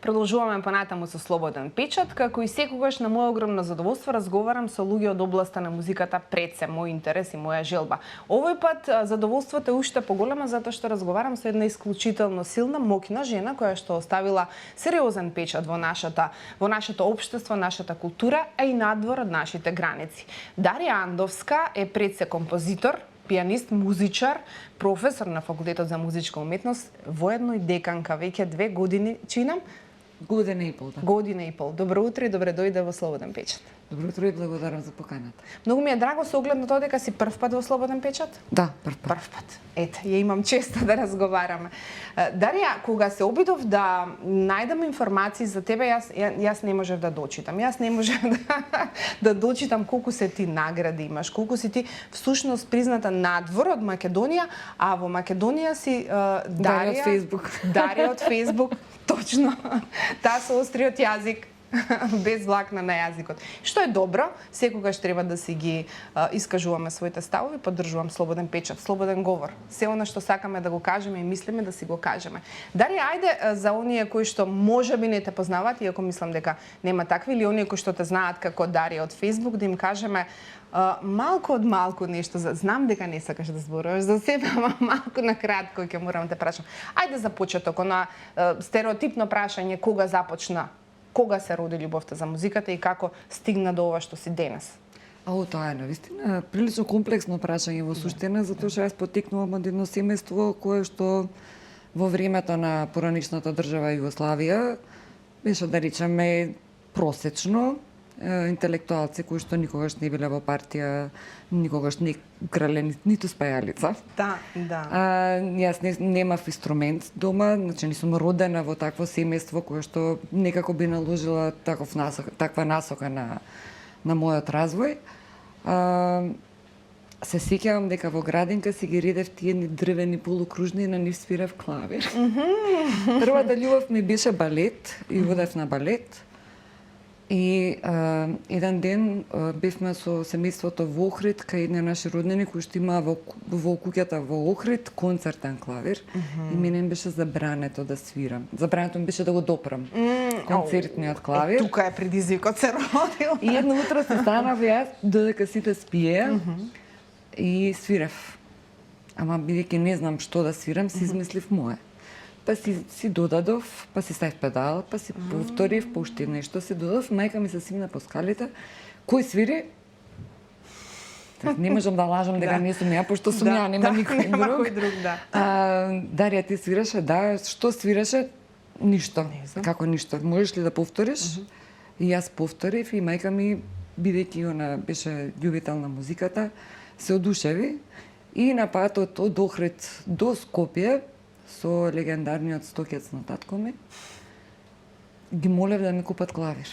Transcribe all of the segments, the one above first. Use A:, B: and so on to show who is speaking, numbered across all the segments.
A: Продолжуваме понатаму со Слободен печат, како и секогаш на моје огромно задоволство разговарам со луѓе од областа на музиката пред се, мој интерес и моја желба. Овој пат задоволството е уште поголема затоа што разговарам со една исклучително силна, моќна жена која што оставила сериозен печат во нашето општество, нашата култура, а и надвор од нашите граници. Дарија Андовска е пред се композитор, пианист, музичар, професор на Факултетот за музичка уметност, воедно и деканка веќе 2 години, чинам?
B: Година и пол, да.
A: Година и пол. Добро утро и добре дојде во Слободен печат.
B: Добро утро и благодарам за поканата.
A: Многу ми е драго со оглед на тоа дека си прв пат во Слободен печат?
B: Да, прв пат.
A: Прв пат. Ете, ја имам честа да разговараме. Дарија, кога се обидов да најдам информации за тебе, јас не можев да дочитам. Јас не можев да дочитам колку се ти награди имаш, колку си ти всушност призната надвор од Македонија, а во Македонија си
B: Дарија од Фејсбук.
A: Дарија од Фејсбук, точно. Таа со остриот јазик. Без влакна на јазикот. Што е добро, секогаш треба да си ги искажуваме своите ставови, поддржувам слободен печат, слободен говор. Се она што сакаме да го кажеме и мислиме да си го кажеме. Дарија, ајде за оние кои што можеби не те познаваат, иако мислам дека нема такви, или оние кои што те знаат како Дарија од Фејсбук, да им кажеме малку од малку нешто. Знам дека не сакаш да зборуваш за себе, ама малку на кратко ќе морам да те прашам. Ајде за почеток, на стереотипно прашање, кога започна? Кога се роди љубовта за музиката и како стигна до ова што си денес?
B: Тоа е навистина прилично комплексно прашање во суштина, затоа што јас потекнувам од едно семејство кое што во времето на поранишната држава Југославија беше, да речеме, просечно, интелектуалци кои што никогаш не биле во партија, никогаш не крале ниту спајалица.
A: Да.
B: Јас немав инструмент дома, значи не сум родена во такво семејство кое што некако би наложила таква насока на мојот развој. Се сеќавам дека во градинка си ги редев тие дрвени полукружни и на нив свирев клавир. Првата љубов ми беше балет и водев на балет. И еден ден бевме со семејството во Охрид, кај едни наши роднини кои што имаа во куќата во Охрид концертен клавир. И мене ми беше забрането да свирам. Забрането ми беше да го допрам. Концертниот клавир.
A: Тука е предизвикот се родил.
B: И едно утро се станав јас, додека сите спиеа, и свирев. Ама бидејќи не знам што да свирам, си измислив мое. Па си додадов, па си ставив педал, па си повторив, па уште нешто си додадов, мајка ми се симна по скалите. Кој свири? Не можам да лажам дека не сум ја, пошто сум ја, нема никој друг. Дарија, ти свираше? Да. Што свираше? Ништо. Како ништо? Можеш ли да повториш? И јас повторив и мајка ми, бидејќи она беше љубител на музиката, се одушеви и на патот од Охрид до Скопје со легендарниот стокец на татко ми, ги молев да ми купат клавир.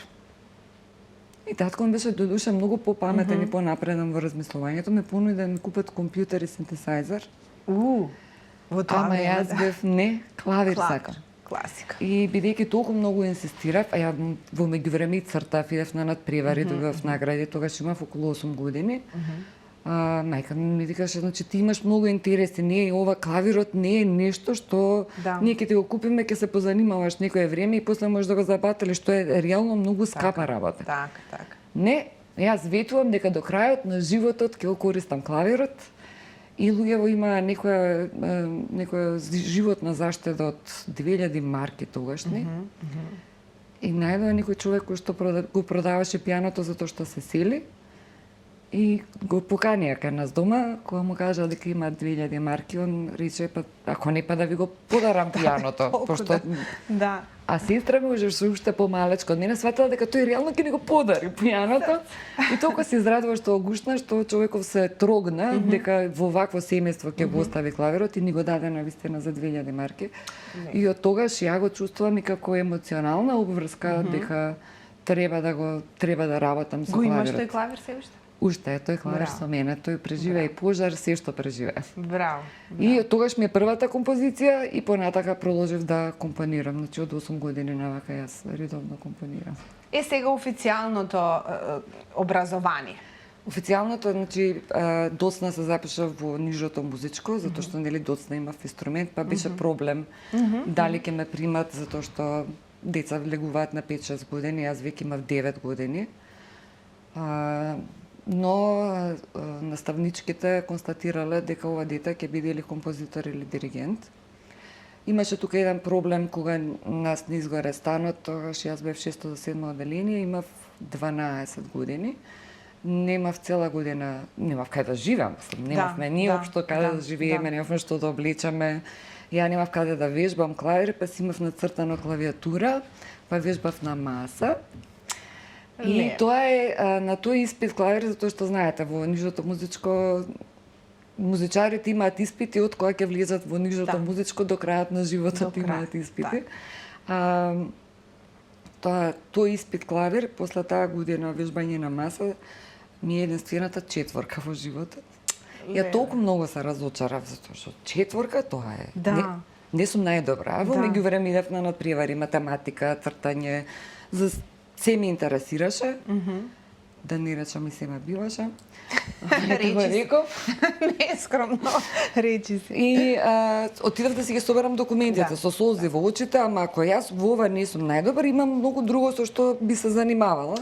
B: И татко ми беше додуше многу попаметен и понапреден во размислувањето, ме понуди да ми купат компјутер и синтесајзер.
A: Во тоа
B: ама јас бев не, клавир сакам.
A: Класика.
B: И бидејќи толку многу инсистирав, а ја во меѓувреме и цртав, идев на надпревари, добивав награди, тогаш имав околу 8 години. Мајка ми викаше, значи ти имаш многу интереси, не е ова клавирот, не е нешто што ние ќе ти го купиме, ќе се позанимаваш некое време и после можеш да го забателиш, што е реално многу скапа работа.
A: Така.
B: Не, јас ветувам дека до крајот на животот ќе го користам клавирот и луѓево има некоја животна заштеда од 2000 марки тогашни. И најдоа некој човек кој што го продаваше пијаното затоа што се сели. И го поканија кај нас дома, кога му кажа дека има 2000 марки, он рече, па ако не па да ви го подарам пијаното, пошто
A: да.
B: А сестра ми ужаш уште помалечко од мене сватила дека тој реално ќе ни го подари пијаното. И толку се израдува што огушна, што човеков се трогна дека во вакво семејство ќе го остави клавирот и ни го даде на вистина за 2000 марки. И од тогаш ја го чувствувам и како емоционална обврска дека треба да работам со клавирот.
A: Го имаш тој клавир се уште?
B: Уште е тој клавир со мене, тој преживеа и пожар, се што преживеа.
A: Браво.
B: И од тогаш ми е првата композиција и понатака продолжив да компонирам. Значи од 8 години навака јас редовно компонирам.
A: Сега официјалното образование.
B: Официјалното, значи, доцна се запиша во нижото музичко, затоа што нели доцна имав инструмент, па беше проблем дали ќе ме примат затоа што деца влегуваат на 5-6 години, јас веќе имав 9 години. Но наставничките констатирале дека ова дете ќе биде или композитор или диригент. Имаше тука еден проблем кога нас не изгоре станот, тогаш јас бев 6-то до 7-то одделение, имав 12 години. Немав цела година, немав каде да живеам, немавме ние општо каде да живееме, немавме што да облечеме. Ја немав каде да вежбам клавир, па си имав нацртано клавиатура, па вежбав на маса. И тоа е на тој испит клавир, затоа што знаете, во нижото музичко музичарите имаат испити од кога ќе влезат во нижото музичко до крајот на животот имаат испити. Тој испит клавир, после таа година вежбање на маса, ми е единствената четворка во животот. Ја толку многу се разочарав, затоа што четворка тоа е. Не сум најдобра. А во меѓувреме идев на надпревари, математика, цртање, за се ми интересираше. Да не речам и се ме биваше.
A: Реков. Не скромно. Речи си.
B: И отидов да си ги соберам документите со солзи во очите, ама ако јас во ова не сум најдобар, имам многу друго со што би се занимавала.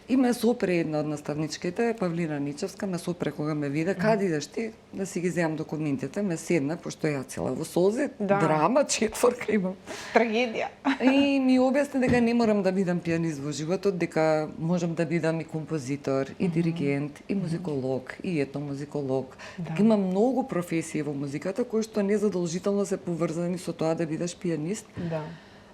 B: И ме сопре една од наставничките, Павлина Ничевска, ме сопре кога ме виде, каде идеш ти да си ги земам документите, ме седна, пошто ја цела во солзи, драма, четворка имам.
A: Трагедија.
B: И ми објасни дека не морам да бидам пианист во животот, дека можам да бидам и композитор, и диригент, и музиколог, и етномузиколог. Има многу професии во музиката кои што незадолжително се поврзани со тоа да бидеш пианист.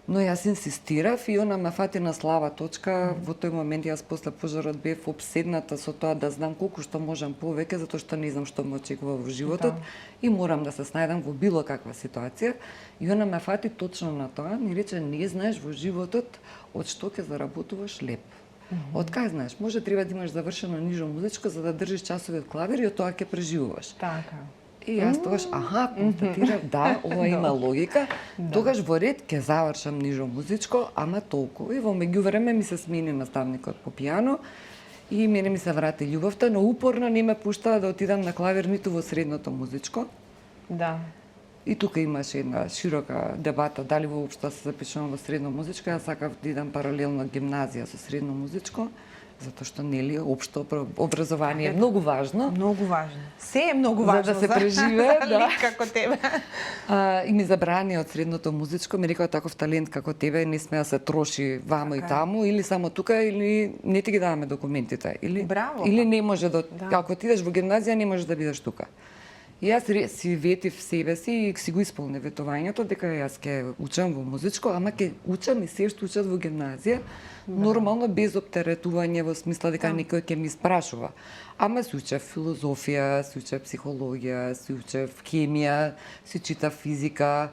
B: Но јас инсистирав и она ме фати на слаба точка. Во тој момент јас после пожарот бев обседната со тоа да знам колку што можам повеќе, затоа што не знам што ме очекува во животот и морам да се снајдам во било каква ситуација. И она ме фати точно на тоа, ми рече не знаеш во животот од што ќе заработуваш леп. Од кај знаеш, може треба да имаш завршено нижо музичко за да држиш часови од клавир и од тоа ќе преживуваш.
A: Така.
B: И јас тогаш, констатирав, ова има логика. Тогаш во ред ќе завршам нижо музичко, ама толку. И во меѓувреме ми се смени наставникот по пијано и мене ми се врати љубовта, но упорно не ме пуштаа да отидам на клавир ниту во средното музичко. И тука имаше една широка дебата дали воопшто се запишувам во средно музичко. Јас сакав да идам паралелно гимназија со средно музичко, затоа што нели општо образование е многу важно.
A: Многу важно. Се е многу важно
B: за да се преживее,
A: лик како тебе.
B: И ми забрани од средното музичко, ми рекоа таков талент како тебе не смее да се троши вамо и таму, или само тука, или не ти ги даваме документите, или не може да, ако ти идеш во гимназија не можеш да бидеш тука. И јас си ветив себе си и си го исполнив ветувањето дека јас ќе учам во музичко, ама ќе учам и се што учат во гимназија, нормално без оптеретување во смисла дека некој ќе ми спрашува. Ама се учев филозофија, се учев психологија, се учев хемија, се читав физика.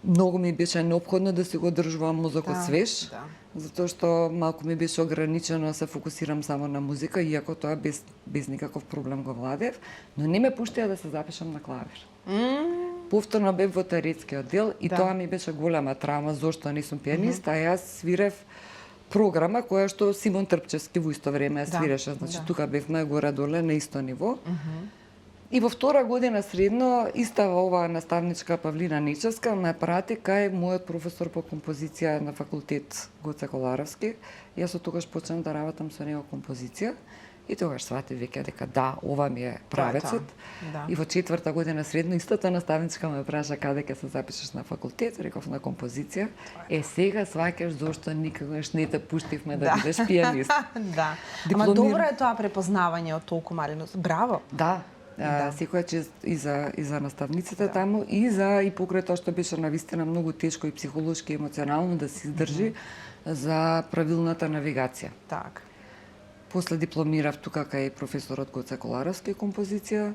B: Многу ми беше неопходно да се го одржувам мозокот свеж, затоа што малку ми беше ограничено да се фокусирам само на музика, иако тоа без никаков проблем го владев, но не ме пуштија да се запишам на клавир. Повторно бев во теоретскиот дел и тоа ми беше голема травма, зошто не сум пианист, а јас свирев програма која што Симон Трпчевски во исто време свиреше, значи тука бевме горе-доле на исто ниво. И во втора година средно, истава ова наставничка Павлина Нечевска ме прати кај мојот професор по композиција на факултет Гоце Коларовски. Јас од тогаш почнав да работам со него композиција и тогаш сватив веќе дека ова ми е правецот. И во четврта година средно истата наставничка ме праша каде ќе се запишеш на факултет, реков на композиција. Сега сваќаш зошто никогаш не те пуштивме да бидеш пианист.
A: Ама добро е тоа препознавање од толку малиност. Браво.
B: Секоја чест и за наставниците таму и покрај тоа што беше навистина многу тешко и психолошки и емоционално да се издржи за правилната навигација. После дипломирав тука кај професорот Гоце Коларовски композиција,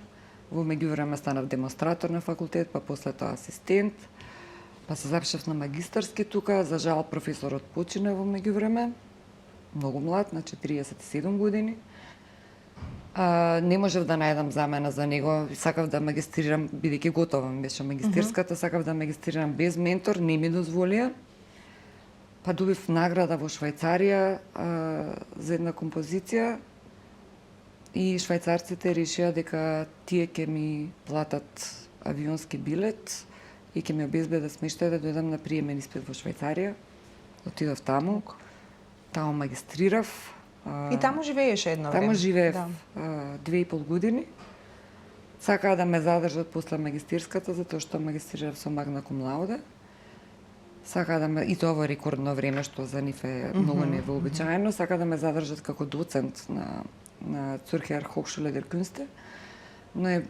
B: во меѓувреме станав демонстратор на факултет, па после тоа асистент, па се запишав на магистарски тука, за жал професорот почина во меѓувреме, многу млад, на 47 години. Не можев да најдам замена за него, сакав да магистрирам, бидејќи готова ми беше магистерската, сакав да магистрирам без ментор, не ми дозволија. Па добив награда во Швајцарија за една композиција и швајцарците решија дека тие ќе ми платат авионски билет и ќе ми обезбедат смештај да дојдам на приемен испит во Швајцарија. отидов таму. Таму магистрирав.
A: И таму живееше едно време.
B: Таму живеев
A: Да.
B: 2,5 години. Сакаа да ме задржат после магистирската, затоа што магистрирав со магна кум лауде. Сакаа да ме, и тоа во рекордно време, што за нив е многу невообичаено, сакаа да ме задржат како доцент на Цюрхер Hochschule der Künste. Но е,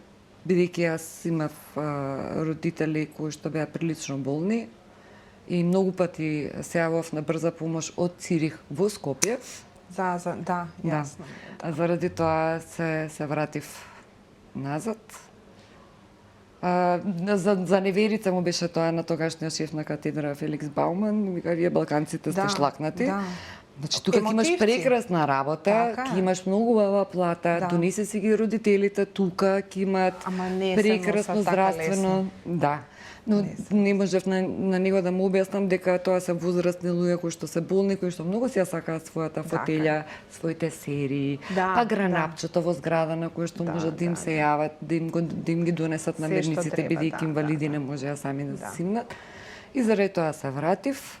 B: бидејќи јас имав родители кои што беа прилично болни и многу пати се јавав на брза помош од Цирих во Скопје.
A: Да, јасно.
B: А заради тоа се вратив назад. За неверица му беше тоа на тогашниот шеф на катедра Феликс Бауман, вика, вие балканците сте шлакнати.
A: Да.
B: Значи, тука ќе имаш прекрасна работа, ќе имаш многу убава плата, донесе си ги родителите тука, ќе имат прекрасно здравствено. Да. Но не можев на него да му објаснам дека тоа се возрастни луѓе кои што се болни, кои што многу си ја сакаат својата фотелја, своите серии, па гранапчето во зграда на кој што можат да им се јават, да им ги донесат намирниците, бидејќи инвалиди не можеа сами да се симнат. И заради тоа се вратив.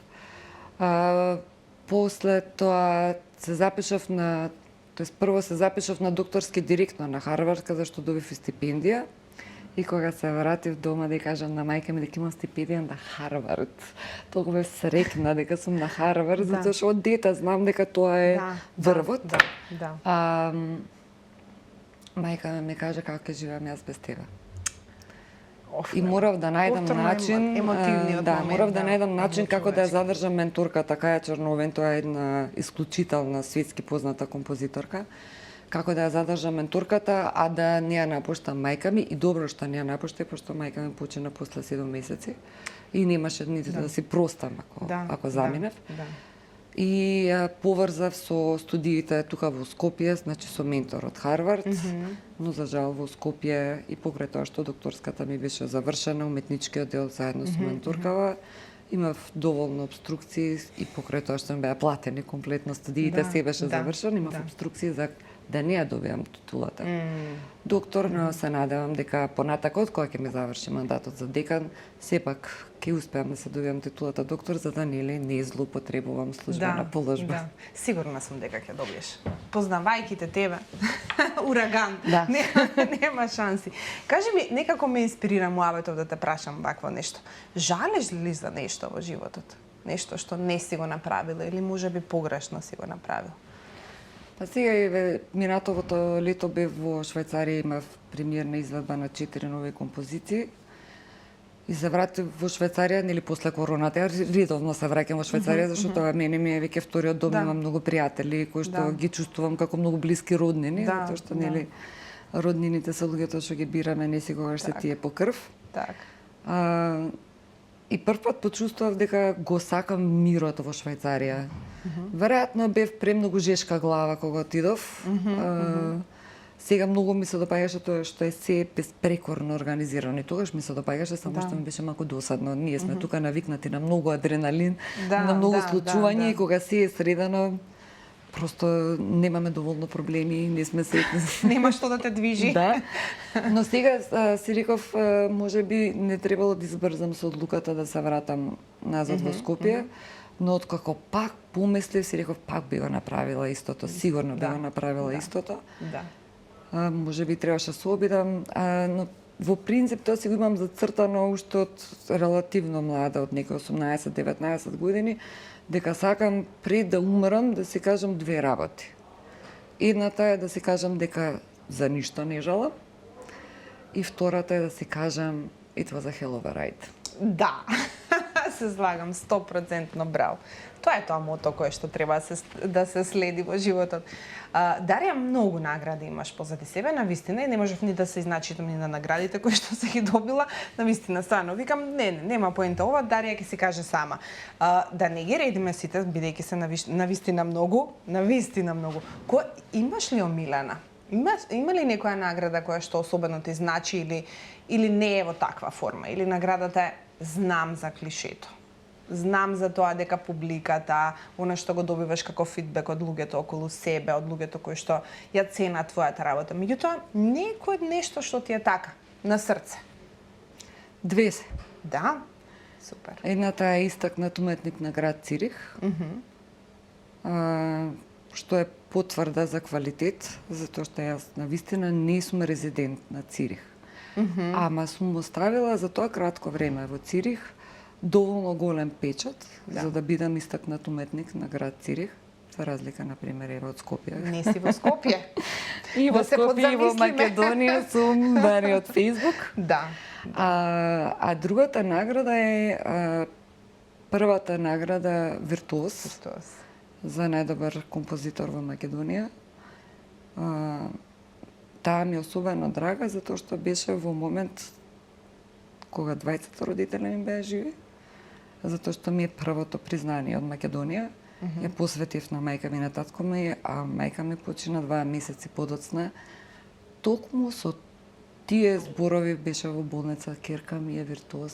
B: После тоа се запишав на, прво се запишав на докторски директно на Харвард, каде што добив и стипендија. И кога се вратив дома да ја кажам на мајка ми дека имам стипендија на Харвард, толку бев срекна дека сум на Харвард, затоа што од дете знам дека тоа е врвот. Мајка ми кажа како ќе живеам јас без тебе. И морав да најдам начин, морав да најдам начин како да ја задржам менторката Каја Черновен, тоа е една исклучителна светски позната композиторка. Како да ја задржам менторката, а да не ја напуштам мајка ми, и добро што не ја напушта, пошто мајка ми почина после 7 месеци и немаше ниту да си простам ако заминев. И поврзав со студиите тука во Скопје, значи со ментор од Харвард, но за жал во Скопје и покрај тоа што докторската ми беше завршена, уметничкиот дел заедно со менторкава, имав доволно обструкции и покрај тоа што ми беа платени комплетно студиите, се беше завршено, имав обструкции за да не ја добиам титулата. Доктор, но се надевам дека понатакот, кога ќе ми заврши мандатот за декан, сепак ќе успеам да се добиам титулата доктор, за да не злоупотребувам службена положба.
A: Сигурна сум дека ќе добиеш. Познавајќите тебе, ураган, нема шанси. Кажи ми, некако ме инспирира муабетов да те прашам вакво нешто. Жалеш ли за нешто во животот? Нешто што не си го направила или можеби погрешно си го направил?
B: Па сега и минатовото лето бев во Швајцарија, имав премиерна извадба на 4 нови композиции. И се вратив во Швајцарија, нели после короната, редовно се враќам во Швајцарија, зашто тоа мене ми е веќе вториот дом, имам многу пријатели кои што ги чувствувам како многу блиски роднини, затоа што нели роднините се луѓето што ги бираме, не секогаш се тие по крв. И првпат почувствував дека го сакам мирот во Швајцарија. Веројатно бев премногу жешка глава кога отидов. Сега многу ми се допаѓаше тоа што е се беспрекорно организирано. И тогаш ми се допаѓаше, само што ми беше малку досадно. Ние сме тука навикнати на многу адреналин, на многу случувања и кога се е средано, просто немаме доволно проблеми, не сме сретни.
A: Нема што да те движи.
B: Да. Но сега си реков, можеби не требало да избрзам со одлуката да се вратам назад во Скопје, но откако пак помислив, си реков, пак би го направила истото, сигурно би го направила истото. Можеби требаше се обидам, но во принцип тоа си го имам зацртано уште од релативно млада, од некои 18-19 години, дека сакам пред да умрам да си кажам две работи. Едната е да си кажам дека за ништо не жалам, и втората е да си кажам it was a hell of a ride.
A: Да, се слагам 100% браво. Тоа е тоа мото кое што треба да се следи во животот. Дарија, многу награди имаш позади себе, навистина, и не можев ни да се изначитам ни на наградите кои што се ги добила, навистина, стварно. Викам, нема поента ова, Дарија ќе си каже сама. Да не ги редиме сите, бидејќи се навистина многу. Имаш ли омилена? Има ли некоја награда која што особено ти значи или не е во таква форма? Или наградата е знам за клишето? Знам за тоа дека публиката, она што го добиваш како фидбек од луѓето околу себе, од луѓето кои што ја ценат твојата работа. Меѓутоа, некој нешто што ти е така, на срце.
B: Две се.
A: Да? Супер.
B: Едната е истакнат уметник на град Цирих, што е потврда за квалитет, затоа што јас навистина не сум резидент на Цирих. Ама сум оставила за тоа кратко време во Цирих доволно голем печат за да бидам истакнат уметник на град Цирих, за разлика, например, ева од Скопје.
A: Не си во Скопје.
B: И во
A: Да се
B: Скопје и во
A: подзамислиме.
B: Македонија сум бари од Facebook.
A: Да.
B: А другата награда е првата награда Виртуоз
A: Христос.
B: за најдобар композитор во Македонија. Таа ми е особено драга затоа што беше во момент кога двајцата родители ми беа живи, затоа што ми е првото признание од Македонија. Ја посветив на мајка ми и на татко ми, а мајка ми почина 2 месеци подоцна. Токму со тие зборови беше во болница, керка ми е виртуоз.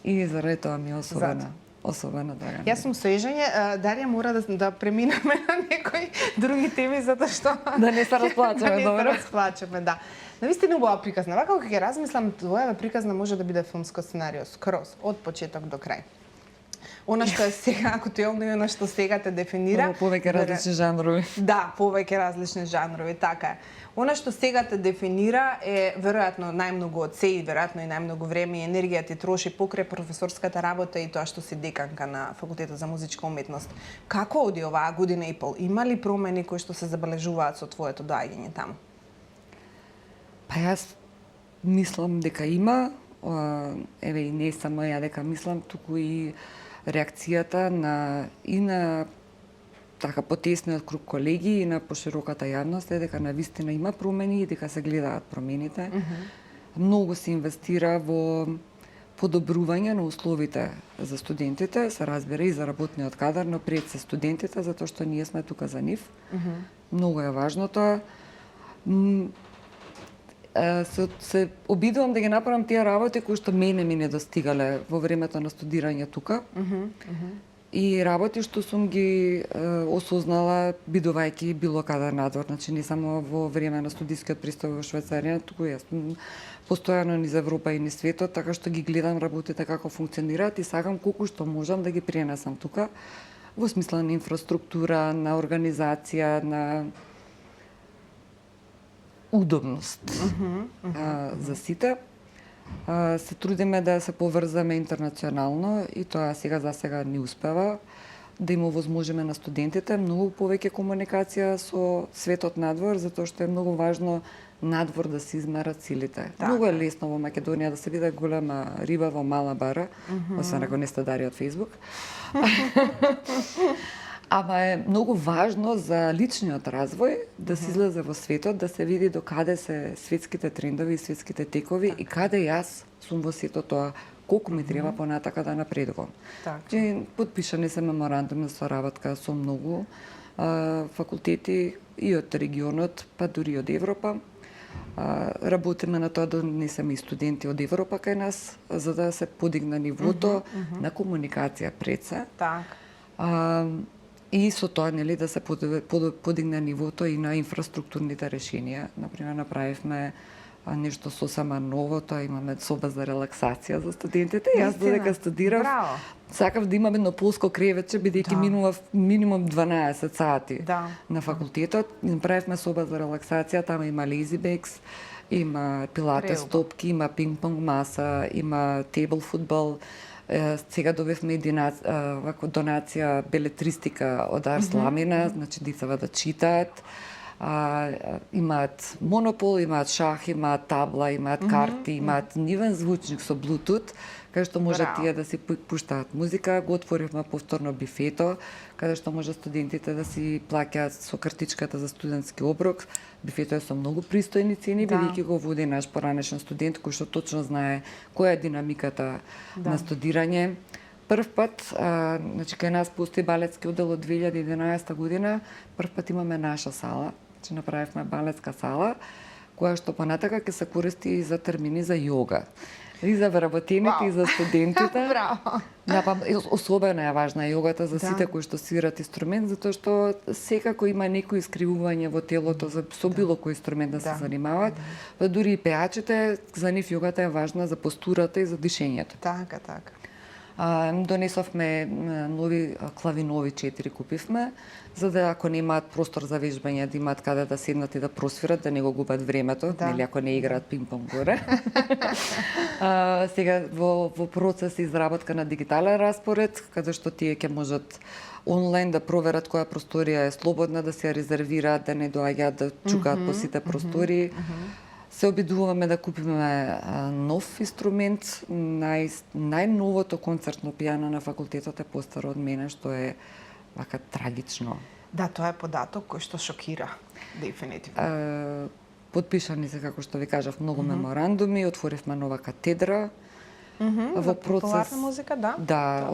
B: И заради тоа ми е особено драга.
A: Јас сум со ежење, Дарија мора да преминеме на некои други теми затоа што
B: Да не се расплачеме,
A: да не
B: добро.
A: се расплачеме, да. Навистина убава приказна. Вака кога ќе размислам, твојава приказна може да биде филмско сценарио скроз, од почеток до крај. Она што е сега актуелно и она што сега те дефинира.
B: Повеќе различни жанрови.
A: Да, повеќе различни жанрови, така е. Она што сега те дефинира е веројатно најмногу од се и веројатно и најмногу време и енергија ти троши покрај професорската работа и тоа што си деканка на Факултетот за музичка уметност. Како оди оваа година и пол? Има ли промени кои што се забележуваат со твоето доаѓање таму?
B: Па јас мислам дека има, еве и не само ја дека мислам, туку и реакцијата на така потесниот круг колеги и на пошироката јавност е дека навистина има промени и дека се гледаат промените. Многу се инвестира во подобрување на условите за студентите, се разбира и за работниот кадар, но пред се студентите, затоа што ние сме тука за нив. Многу е важно тоа. Се обидувам да ги направам тие работи кои што мене ми недостигале во времето на студирање тука. И работи што сум ги осознала бидувајќи било каде надвор, значи не само во време на студискиот престој во Швајцарија, туку јас постојано низ Европа и низ светот, така што ги гледам работите како функционираат и сакам колку што можам да ги пренесам тука во смисла на инфраструктура, на организација, на удобност за сите. Се трудиме да се поврзаме интернационално и тоа сега за сега не успева, да им овозможиме на студентите многу повеќе комуникација со светот надвор, затоа што е многу важно надвор да се измерат силите. Многу е лесно во Македонија да се биде голема риба во мала бара, освен ако не сте Дарија од Facebook. Ама е многу важно за личниот развој да се излезе во светот, да се види до каде се светските трендови и светските текови и каде јас сум во сето тоа, колку ми треба понатака да напредувам. Потпишани се меморандуми за соработка со многу факултети и од регионот, па дури од Европа. Работиме на тоа да донесеме и студенти од Европа кај нас, за да се подигна нивото на комуникација пред се. И со тоа нели да се подигне нивото и на инфраструктурните решенија. Например, направивме нешто сосема ново, тоа имаме соба за релаксација за студентите. Јас додека студирав, сакав да имам едно полско кревече, бидејќи минував минимум 12 сати на факултетот. Направивме соба за релаксација, тама има lazy bags, има пилатес топки, има пинг-понг маса, има тейбл фудбал. Сега добивме и донација белетристика од Арс Ламина, значи децава да читаат. Имаат монопол, имаат шах, имаат табла, имаат карти, имаат нивен звучник со Bluetooth, каде што може тие да си пуштаат музика. Го отворивме повторно бифето, каде што може студентите да си плаќаат со картичката за студентски оброк. Бифето е со многу пристојни цени, бидејќи го води наш поранешен студент кој што точно знае која е динамиката на студирање. Прв пат, значи кај нас постои балетски оддел од 2011 година, прв пат имаме наша сала, че направивме балетска сала, која што понатака ќе се користи и за термини за јога. И за вработените, и за студентите.
A: Браво.
B: Да, па особено е важна јогата за сите кои што свират инструмент, затоа што секако има некои искривување во телото со било кој инструмент да се занимаваат. Па дури и пеачите, за нив јогата е важна за постурата и за дишењето.
A: Така, така.
B: Донесовме нови клавинови 4 купивме, за да ако немаат простор за вежбање, да имаат каде да седнат и да просвират, да не го губат времето, нели ако не играат пинг-понг горе. Сега во процес изработка на дигитален распоред, каде што тие ќе можат онлайн да проверат која просторија е слободна, да се резервираат, да не доаѓаат да чукаат по сите простории. Се обидуваме да купиме нов инструмент, најновото концертно пијано на факултетот е постаро од мене, што е вака трагично.
A: Да, тоа е податок кој што шокира, дефинитивно.
B: Подпишани се, како што ви кажав, многу меморандуми, отворивме нова катедра. Во процес
A: популарна музика, да?
B: Да,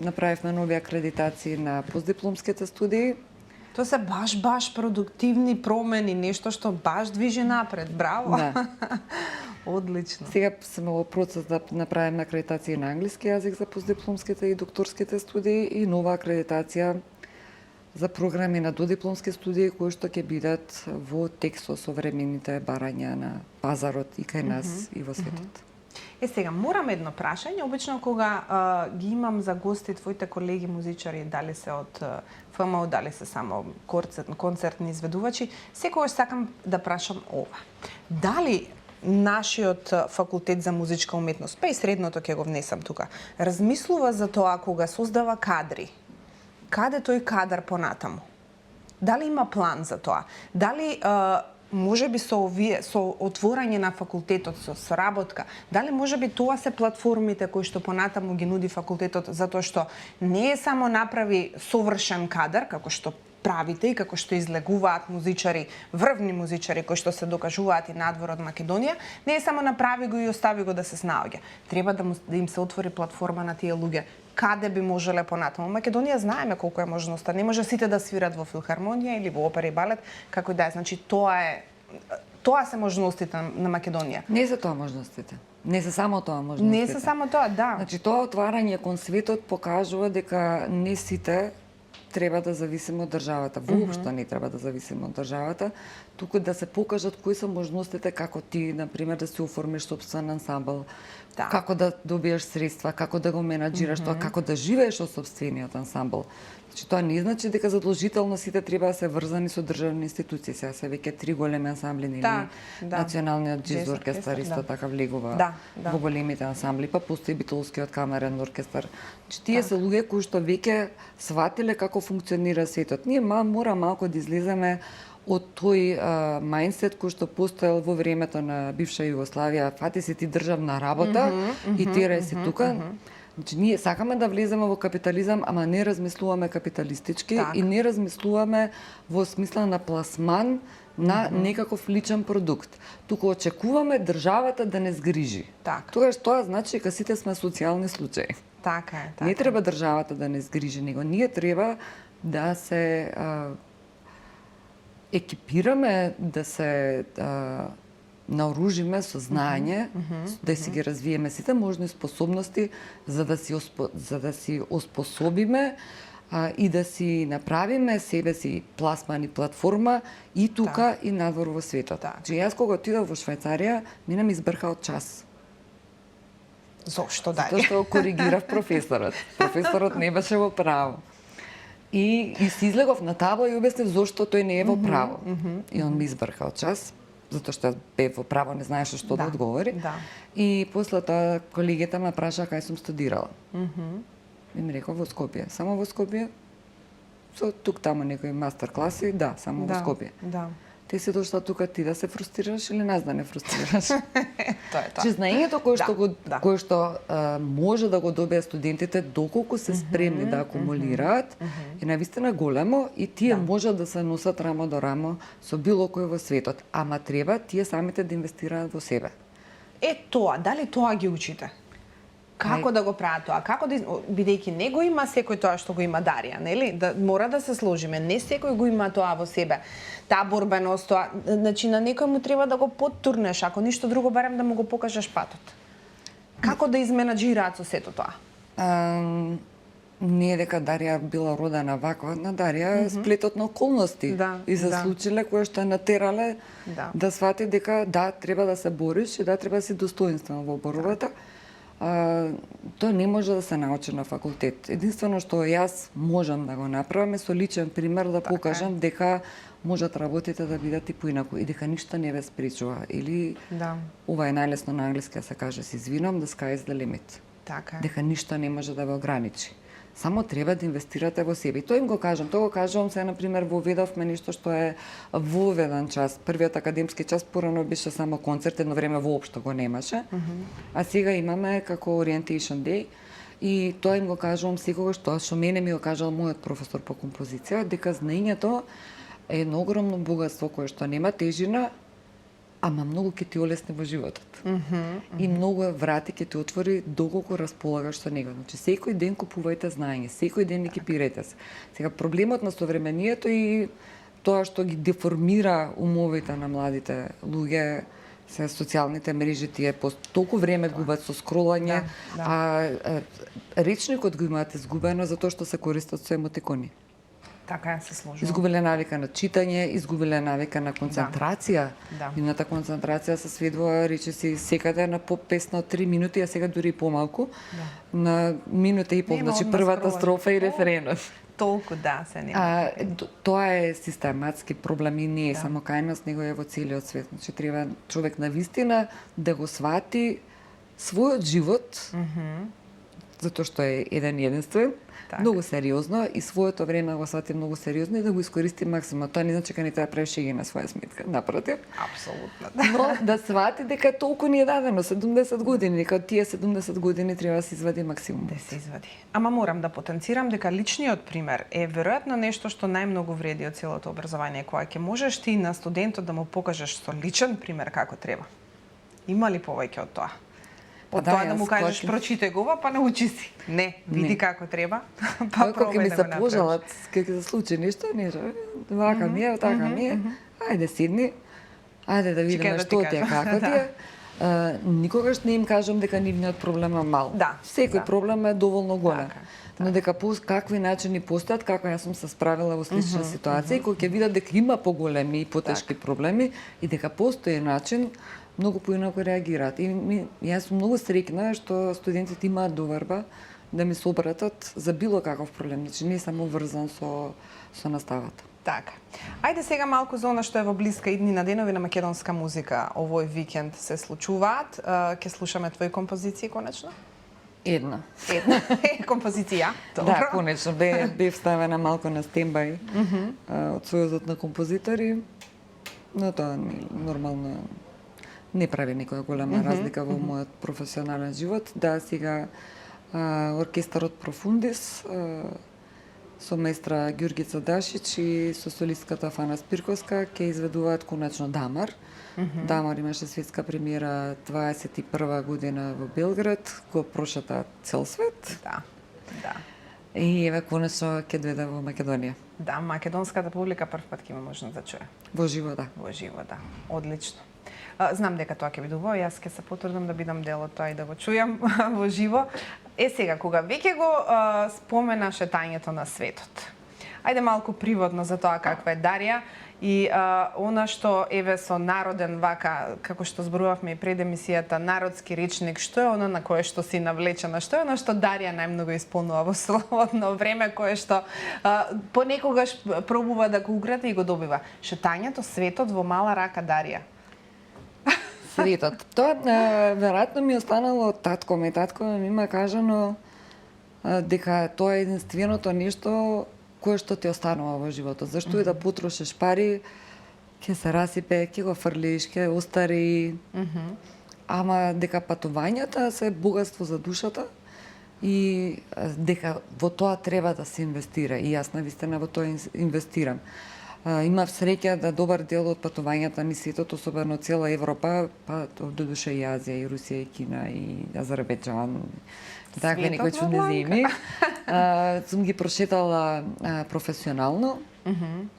B: направивме нови акредитации на постдипломските студии.
A: Тоа се баш продуктивни промени, нешто што баш движи напред. Браво.
B: Да.
A: Одлично.
B: Сега сме во процес да направиме акредитација на англиски јазик за постдипломските и докторските студии и нова акредитација за програми на додипломски студии кои што ќе бидат во текст со современите барања на пазарот и кај нас и во светот.
A: Сега, морам едно прашање. Обично кога ги имам за гости твоите колеги музичари, дали се од ФМУ, дали се само концертни изведувачи, секогаш сакам да прашам ова. Дали нашиот факултет за музичка уметност, па и средното ќе го внесам тука, размислува за тоа кога создава кадри, каде тој кадар понатаму? Дали има план за тоа? Дали можеби со отворање на факултетот, со соработка, дали можеби тоа се платформите кои што понатаму ги нуди факултетот, затоа што не е само направи совршен кадар, како што правите и како што излегуваат музичари, врвни музичари кои што се докажуваат и надвор од Македонија, не е само направи го и остави го да се снаоѓа. Треба да им се отвори платформа на тие луѓе. Каде би можеле понатаму? Македонија знаеме колку е можноста. Не може сите да свират во филхармонија или во опера и балет, како да е. Значи тоа се можностите на Македонија.
B: Не се тоа можностите. Не се само тоа можностите.
A: Не се само тоа, да.
B: Значи тоа отварање кон светот покажува дека не сите треба да зависиме од државата. Воопшто не треба да зависиме од државата, туку да се покажат кои се можностите како ти, на пример, да си оформиш сопствен ансамбл, како да добиеш средства, како да го менаџираш тоа, како да живееш од сопствениот ансамбл. Значи тоа не значи дека задолжително сите треба да се врзани со државни институции. Сега се веќе 3 големи ансамбли, нели? Националниот џез оркестар исто така влегува во големите ансамбли, па постои Битолскиот камерен оркестар. Значи тие се луѓе кои што веќе сватиле како функционира светот. Ние мора малку да излеземе од тој мајндсет кој што постоел во времето на бивша Југославија. Фати се ти државна работа и терај се тука. Значи, ние сакаме да влеземе во капитализам, ама не размислуваме капиталистички и не размислуваме во смисла на пласман на некаков личен продукт. Туку очекуваме државата да не згрижи. Тогаш тоа значи дека сите сме социјални случаи.
A: Така е.
B: Не треба државата да не згрижи, него ние треба да се екипираме, да се наоружиме со знаење, да си ги развиеме сите можни способности за да си оспособиме и да си направиме себе си пласман и платформа и тука и надвор во светот. Че јас кога отидов во Швајцарија, мене ми избрха од час.
A: Зошто дали?
B: Затоа што коригирав професорот. Професорот не беше во право. И си излегов на табла и обяснив зошто тој не е во право. И он ми избрха од час, затоа што бев во право, не знаеше што да одговори. И после тоа колегите ме праша кај сум студирала. И ми рекол во Скопје. Само во Скопје? Со тук таму некои мастер класи, само во Скопје. Ти си дошла тука ти да се фрустрираш или нас да не фрустрираш?
A: Тоа е тоа.
B: Че знаењето кое што може да го добијат студентите доколку се спремни да акумулираат е навистина големо и тие можат да се носат рамо до рамо со било кој во светот, ама треба тие самите да инвестираат во себе.
A: Тоа, дали тоа ги учите? Како да го прават тоа? Како да бидејќи не го има секој тоа што го има Дарија, нели? Мора да се сложиме, не секој го има тоа во себе. Таа борбеност, тоа, значи на некој му треба да го поттурнеш, ако ништо друго барем да му го покажеш патот. Како да изменаџираат со сето тоа?
B: Не е дека Дарија била родена ваква, на Дарија е сплетот на околности
A: Да,
B: и се
A: да.
B: случиле кои што ја натерале
A: Да.
B: свати дека да, треба да се бориш и да, треба да си достоинствен во борбата. Тоа не може да се научи на факултет. Единствено што јас можам да го направам е со личен пример да покажам дека можат работите да бидат и поинаку и дека ништо не ве спречува. Или
A: Да.
B: ова е најлесно на англиски да се каже, се извинам, the sky is the limit.
A: Така е.
B: Дека ништо не може да ве ограничи. Само треба да инвестирате во себе. И тоа им го кажам. Тоа го кажувам се, например, воведовме нешто што е воведен час. Првиот академски час порано беше само концерт, едно време воопшто го немаше. А сега имаме како Orientation Day. И тоа им го кажувам секогаш, тоа што мене ми го кажал мојот професор по композиција, дека знаењето е едно огромно богатство кое што нема тежина, ама многу ќе ти олесни во животот. И многу врати ќе ти отвори доколку располагаш со него. Значи секој ден купувајте знаење, секој ден екипирайте се. Сега проблемот на современието и тоа што ги деформира умовите на младите луѓе се социјалните мрежи, тие толку време губат со скролање, а речникот го имаат изгубено затоа што се користат со емотикони.
A: Така е, се сложува.
B: Изгубиле навика на читање, изгубиле навика на концентрација.
A: Да.
B: Нивната концентрација се сведува, речиси, секаде на по-песна од 3 минути, а сега дури и помалку. На минута и пол,
A: Нема
B: значи
A: одма
B: првата
A: скролање.
B: строфа и референот.
A: Толку да се нема.
B: Тоа е систематски проблем и не е само кај нас, него е во целиот свет. Значи треба човек на вистина да го свати својот живот, затоа што е еден единствен,
A: Така.
B: многу сериозно и своето време го свати многу сериозно и да го искористи максимум. Тоа не значи дека не треба да правиш шеги на своја сметка, напротив.
A: Апсолутно.
B: Но да свати дека толку ни е дадено, 70 години, дека од тие 70 години треба да се извади максимум.
A: Да се извади. Ама морам да потенцирам дека личниот пример е веројатно нешто што најмногу вреди од целото образование, кога ќе можеш ти на студентот да му покажеш со личен пример како треба. Има ли повеќе од тоа? Од
B: да,
A: тоа да
B: јас
A: му кажеш
B: кога ќе-
A: прочитај го ова, па научи си. Не, види
B: Не.
A: како треба, па
B: Па кога
A: пробај
B: ми
A: да
B: се
A: го направиш.
B: пожалат, кога ќе се случи нешто, вака ми е, така ми е. Ајде седни. Ајде да видиме
A: да ти
B: што ти е,
A: кажам.
B: како ти е. Никогаш не им кажам дека нивниот проблем е мал.
A: Да,
B: Секој
A: да.
B: проблем е доволно голем.
A: Така,
B: Но дека какви начини постојат, како јас сум се справила во слична ситуација, и кога ќе видат дека има поголеми и потешки проблеми и дека постои начин, многу поинаку реагираат. И јас сум многу среќна што студентите имаат доверба да ми се обратат за било каков проблем, значи не само врзан со наставата.
A: Така. Ајде сега малку за она што е во блиска иднина денови на македонска музика. Овој викенд се случуваат. Ќе слушаме твои композиции конечно?
B: Една.
A: Една композиција. Добро.
B: Да, конечно, бев ставена малку на стендбај од Сојузот на композитори, но тоа нормално не прави некоја голема разлика во мојот професионален живот. Да, сега оркестарот Профундис со маестра Ѓургица Дашич и со солистката Фана Спирковска ќе изведуваат конечно Дамар. Дамар имаше светска премиера 21 година во Белград, го прошета цел свет.
A: Да. Да.
B: И еве конечно ќе дојде во Македонија.
A: Да, македонската публика прв пат ќе има можност да чуе.
B: Во живо, да.
A: Во живо, да. Одлично. Знам дека тоа ќе биде убаво, јас ќе се потрудам да бидам дел од тоа и да го чујам во живо. Сега, кога веќе го спомена шетањето на светот. Ајде малку приводно за тоа каква е Дарија и она што еве со народен вака, како што зборувавме и пред емисијата, народски речник, што е она на кое што си навлечена, што е она што Дарија најмногу исполнува во слободно време, кое што понекогаш пробува да го уграти и го добива. Шетањето светот во мала рака Дарија.
B: Светот. Тоа веројатно ми останало од татко ми. Татко ми има кажано дека тоа е единственото нешто кое што ти останува во животот. Зашто и да потрошиш пари, ќе се расипе, ќе го фрлиш, ќе остари. Ама дека патувањата се богатство за душата и дека во тоа треба да се инвестира. И јас навистина во тоа инвестирам. Имав среќа да добар дел од патувањата ни светот, особено цела Европа, па додуше и Азија, и Русија, и Кина, и Азербејџан, такви некои чудни земји. Сум ги прошетала професионално,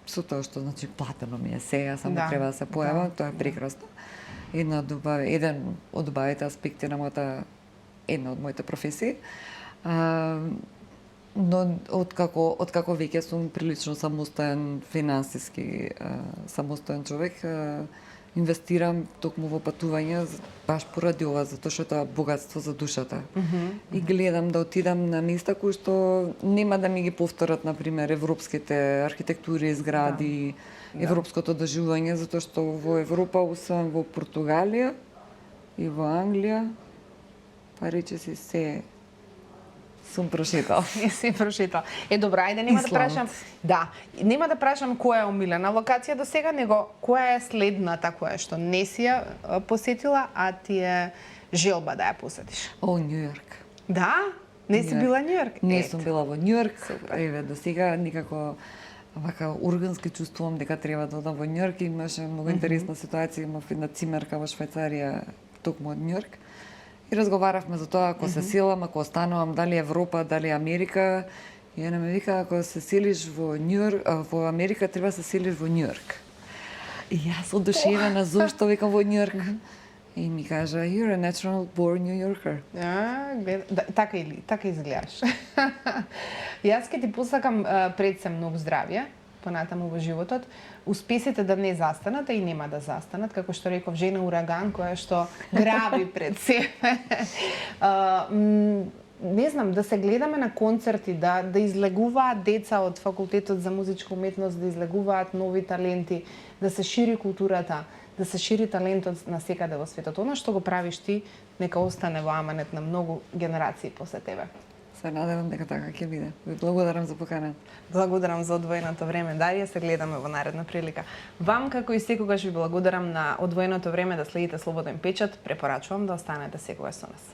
B: со тоа што значи платено ми е сега, само треба да се појавам, тоа е прекрасно. Еден од убавите аспекти на мојата една од моите професии. Но откако веќе сум прилично самостоен, финансиски самостоен човек, инвестирам токму во патување баш поради ова, затоа што тоа е богатство за душата. И гледам да отидам на места кои што нема да ми ги повторат, например, европските архитектури, згради, европското доживување, затоа што во Европа, освен во Португалија и во Англија, па речиси се сум прошетал.
A: И си прошетал. Добро, ајде нема да прашам. Да, нема да прашам која е омилена локација до сега, него која е следната која што не си ја посетила, а ти е желба да ја посетиш.
B: Нью Йорк.
A: Да? Не си била Нью Йорк?
B: Не сум била во Нью Йорк. Еве, до сега никако вака ургански чувствувам дека треба да одам во Нью Йорк. Имаше многу интересна ситуација, имав една цимерка во Швајцарија, токму од Нью Йорк. И разговаравме за тоа, ако се селам, ако останувам, дали Европа, дали Америка. И една ме вика, ако се селиш во во Америка, треба да се селиш во Нью Йорк. И јас одушевена, зошто викам во Нью Йорк? И ми кажа, you're a natural born New Yorker.
A: Така изгледаш. Јас ке ти посакам пред се многу здравје, понатаму во животот, успесите да не застанат, а и нема да застанат, како што реков, жена ураган која што граби пред себе. Не знам, да се гледаме на концерти, да излегуваат деца од факултетот за музичка уметност, да излегуваат нови таленти, да се шири културата, да се шири талентот на секаде во светот. Она што го правиш ти, нека остане во аманет на многу генерации после тебе.
B: Се надевам дека така ќе биде. Ви благодарам за покана.
A: Благодарам за одвоеното време. Дарија, се гледаме во наредна прилика. Вам, како и секогаш, ви благодарам на одвоеното време да следите Слободен печат. Препорачувам да останете секогаш со нас.